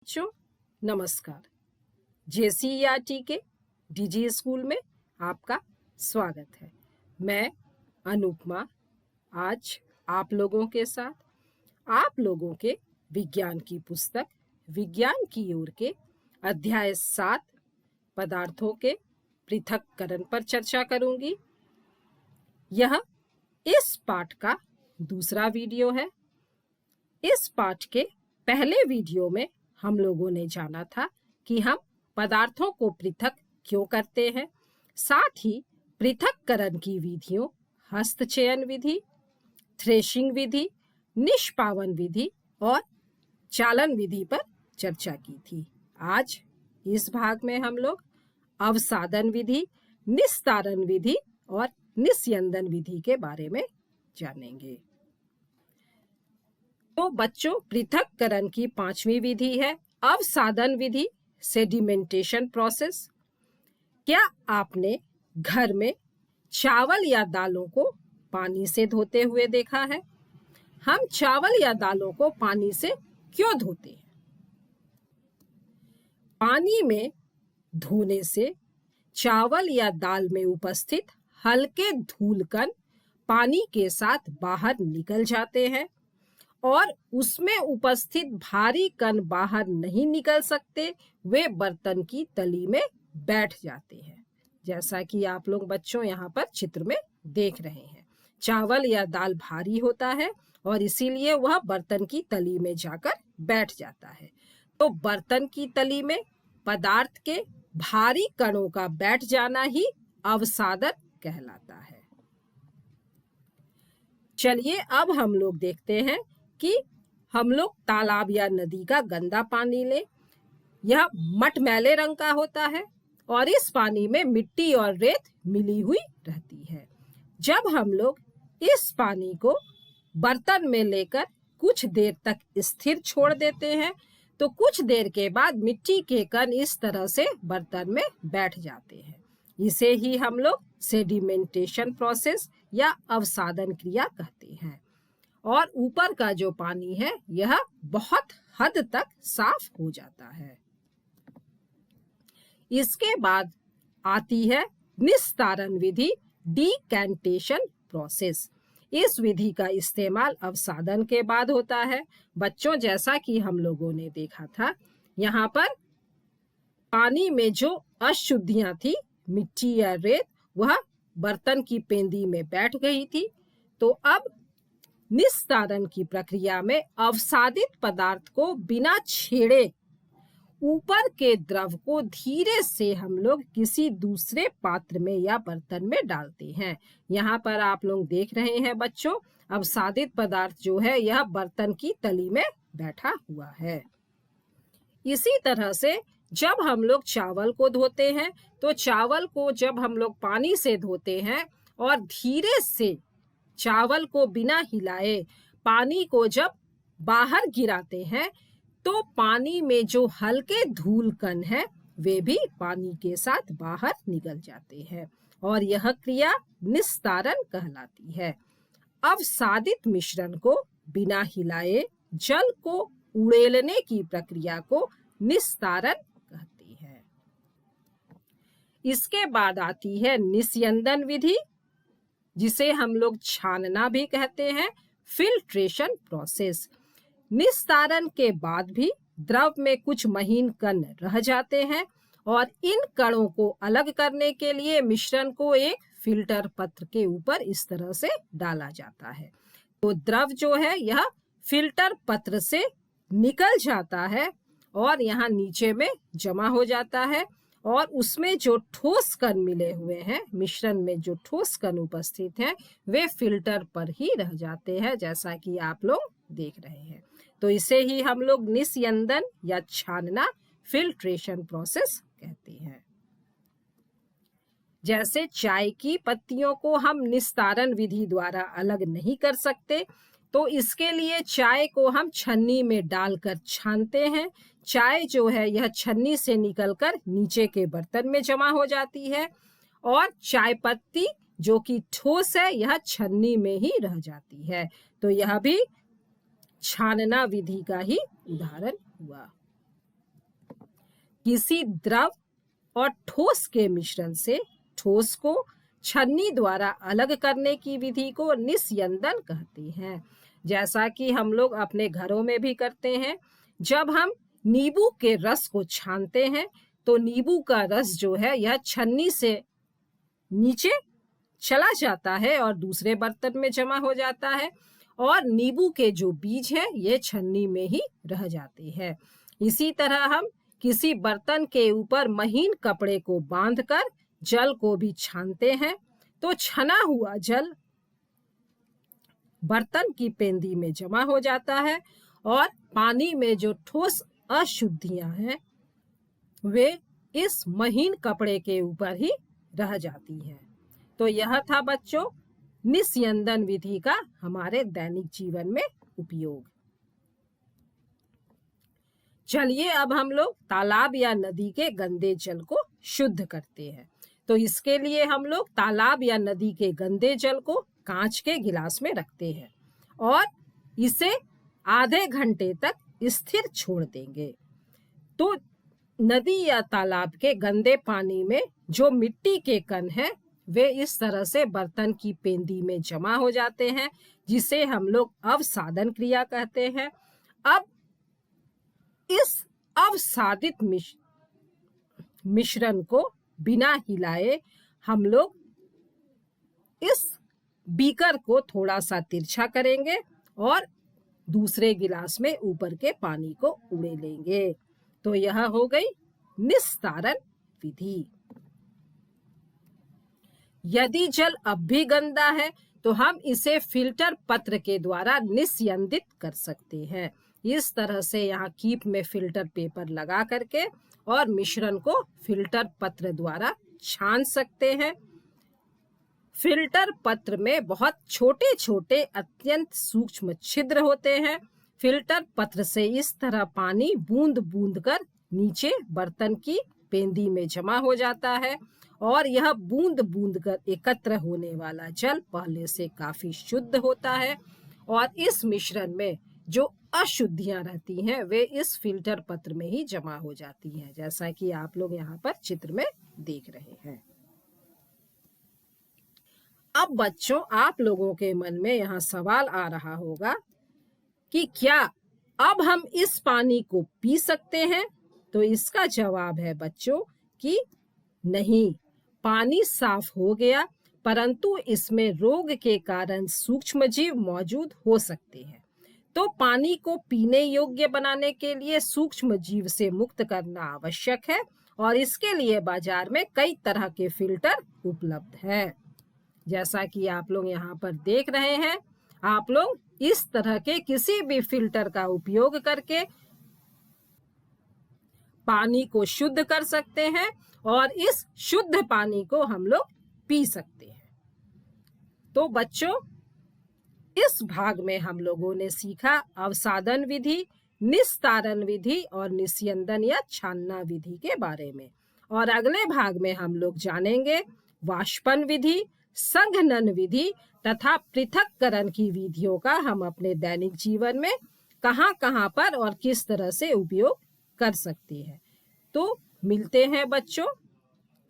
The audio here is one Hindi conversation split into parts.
बच्चों नमस्कार। JCERT के DG स्कूल में आपका स्वागत है। मैं अनुपमा आज आप लोगों के साथ आप लोगों के विज्ञान की पुस्तक विज्ञान की ओर के अध्याय 7 पदार्थों के पृथक्करण पर चर्चा करूंगी। यह इस पाठ का दूसरा वीडियो है। इस पाठ के पहले वीडियो में हम लोगों ने जाना था कि हम पदार्थों को पृथक क्यों करते हैं, साथ ही पृथक्करण की विधियों हस्तचयन विधि, थ्रेशिंग विधि, निष्पावन विधि और चालन विधि पर चर्चा की थी। आज इस भाग में हम लोग अवसादन विधि, निस्तारण विधि और निस्यंदन विधि के बारे में जानेंगे। तो बच्चों, पृथक्करण की 5वीं विधि है अवसादन विधि, सेडिमेंटेशन प्रोसेस। क्या आपने घर में चावल या दालों को पानी से धोते हुए देखा है? हम चावल या दालों को पानी से क्यों धोते हैं? पानी में धोने से चावल या दाल में उपस्थित हल्के धूल कण पानी के साथ बाहर निकल जाते हैं और उसमें उपस्थित भारी कण बाहर नहीं निकल सकते, वे बर्तन की तली में बैठ जाते हैं। जैसा कि आप लोग बच्चों यहाँ पर चित्र में देख रहे हैं, चावल या दाल भारी होता है और इसीलिए वह बर्तन की तली में जाकर बैठ जाता है। तो बर्तन की तली में पदार्थ के भारी कणों का बैठ जाना ही अवसादन कहलाता है। चलिए अब हम लोग देखते हैं कि हम लोग तालाब या नदी का गंदा पानी लें। यह मटमैले रंग का होता है और इस पानी में मिट्टी और रेत मिली हुई रहती है। जब हम लोग इस पानी को बर्तन में लेकर कुछ देर तक स्थिर छोड़ देते हैं तो कुछ देर के बाद मिट्टी के कण इस तरह से बर्तन में बैठ जाते हैं। इसे ही हम लोग सेडिमेंटेशन प्रोसेस या अवसादन क्रिया कहते हैं। और ऊपर का जो पानी है यह बहुत हद तक साफ हो जाता है। इसके बाद आती है निस्तारण विधि, डीकैंटेशन प्रोसेस। इस विधि का इस्तेमाल अवसादन के बाद होता है। बच्चों, जैसा कि हम लोगों ने देखा था, यहाँ पर पानी में जो अशुद्धियां थी, मिट्टी या रेत, वह बर्तन की पेंदी में बैठ गई थी। तो अब निस्तारण की प्रक्रिया में अवसादित पदार्थ को बिना छेड़े ऊपर के द्रव को धीरे से हम लोग किसी दूसरे पात्र में या बर्तन में डालते हैं। यहाँ पर आप लोग देख रहे हैं बच्चों, अवसादित पदार्थ जो है यह बर्तन की तली में बैठा हुआ है। इसी तरह से जब हम लोग चावल को धोते हैं तो चावल को जब हम लोग पानी से धोते हैं और धीरे से चावल को बिना हिलाए पानी को जब बाहर गिराते हैं तो पानी में जो हल्के धूल कण हैं वे भी पानी के साथ बाहर निकल जाते हैं और यह क्रिया निस्तारण कहलाती है। अवसादित मिश्रण को बिना हिलाए जल को उड़ेलने की प्रक्रिया को निस्तारण कहते हैं। इसके बाद आती है निस्यंदन विधि, जिसे हम लोग छानना भी कहते हैं, फिल्ट्रेशन प्रोसेस। निस्तारण के बाद भी द्रव में कुछ महीन कण रह जाते हैं और इन कणों को अलग करने के लिए मिश्रण को एक फिल्टर पत्र के ऊपर इस तरह से डाला जाता है। तो द्रव जो है यह फिल्टर पत्र से निकल जाता है और यहाँ नीचे में जमा हो जाता है और उसमें जो ठोस कण मिले हुए हैं, मिश्रण में जो ठोस कण उपस्थित हैं, वे फिल्टर पर ही रह जाते हैं, जैसा कि आप लोग देख रहे हैं। तो इसे ही हम लोग निस्यंदन या छानना, फिल्ट्रेशन प्रोसेस कहते हैं। जैसे चाय की पत्तियों को हम निस्तारण विधि द्वारा अलग नहीं कर सकते, तो इसके लिए चाय को हम छन्नी में डालकर छानते हैं। चाय जो है यह छन्नी से निकलकर नीचे के बर्तन में जमा हो जाती है और चाय पत्ती जो कि ठोस है यह छन्नी में ही रह जाती है। तो यह भी छानना विधि का ही उदाहरण हुआ। किसी द्रव और ठोस के मिश्रण से ठोस को छन्नी द्वारा अलग करने की विधि को निस्यंदन कहते हैं। जैसा कि हम लोग अपने घरों में भी करते हैं, जब हम नींबू के रस को छानते हैं तो नींबू का रस जो है यह छन्नी से नीचे चला जाता है और दूसरे बर्तन में जमा हो जाता है, और नींबू के जो बीज है ये छन्नी में ही रह जाते हैं। इसी तरह हम किसी बर्तन के ऊपर महीन कपड़े को बांधकर जल को भी छानते हैं तो छना हुआ जल बर्तन की पेंदी में जमा हो जाता है और पानी में जो ठोस अशुद्धियां हैं वे इस महीन कपड़े के ऊपर ही रह जाती हैं। तो यह था बच्चों निस्यंदन विधि का हमारे दैनिक जीवन में उपयोग। चलिए अब हम लोग तालाब या नदी के गंदे जल को शुद्ध करते हैं। तो इसके लिए हम लोग तालाब या नदी के गंदे जल को कांच के गिलास में रखते हैं और इसे आधे घंटे तक स्थिर छोड़ देंगे। तो नदी या तालाब के गंदे पानी में जो मिट्टी के कण हैं वे इस तरह से बर्तन की पेंदी में जमा हो जाते हैं, जिसे हम लोग अवसादन क्रिया कहते हैं। अब इस अवसादित मिश्रण को बिना हिलाए हम लोग इस बीकर को थोड़ा सा तिरछा करेंगे और दूसरे गिलास में ऊपर के पानी को उड़े लेंगे। तो यह हो गई निस्तारण विधि। यदि जल अब भी गंदा है तो हम इसे फिल्टर पत्र के द्वारा निस्यंदित कर सकते हैं। इस तरह से यहाँ कीप में फिल्टर पेपर लगा करके और मिश्रण को फिल्टर पत्र द्वारा छान सकते हैं। फिल्टर पत्र में बहुत छोटे छोटे अत्यंत सूक्ष्म छिद्र होते हैं। फिल्टर पत्र से इस तरह पानी बूंद बूंद कर नीचे बर्तन की पेंदी में जमा हो जाता है और यह बूंद बूंद कर एकत्र होने वाला जल पहले से काफी शुद्ध होता है और इस मिश्रण में जो अशुद्धियां रहती हैं वे इस फिल्टर पत्र में ही जमा हो जाती हैं, जैसा कि आप लोग यहाँ पर चित्र में देख रहे हैं। अब बच्चों आप लोगों के मन में यहाँ सवाल आ रहा होगा कि क्या अब हम इस पानी को पी सकते हैं? तो इसका जवाब है बच्चों कि नहीं, पानी साफ हो गया परंतु इसमें रोग के कारण सूक्ष्मजीव मौजूद हो सकते हैं। तो पानी को पीने योग्य बनाने के लिए सूक्ष्मजीव से मुक्त करना आवश्यक है और इसके लिए बाजार में कई तरह के फिल्टर उपलब्ध हैं। जैसा कि आप लोग यहाँ पर देख रहे हैं, आप लोग इस तरह के किसी भी फिल्टर का उपयोग करके पानी को शुद्ध कर सकते हैं और इस शुद्ध पानी को हम लोग पी सकते हैं। तो बच्चों इस भाग में हम लोगों ने सीखा अवसादन विधि, निस्तारण विधि और निस्यंदन या छानना विधि के बारे में, और अगले भाग में हम लोग जानेंगे वाष्पन विधि, संघनन विधि तथा पृथक्करण की विधियों का हम अपने दैनिक जीवन में कहां-कहां पर और किस तरह से उपयोग कर सकते हैं। तो मिलते हैं बच्चों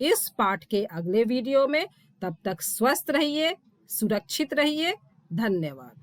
इस पाठ के अगले वीडियो में। तब तक स्वस्थ रहिए, सुरक्षित रहिए। धन्यवाद।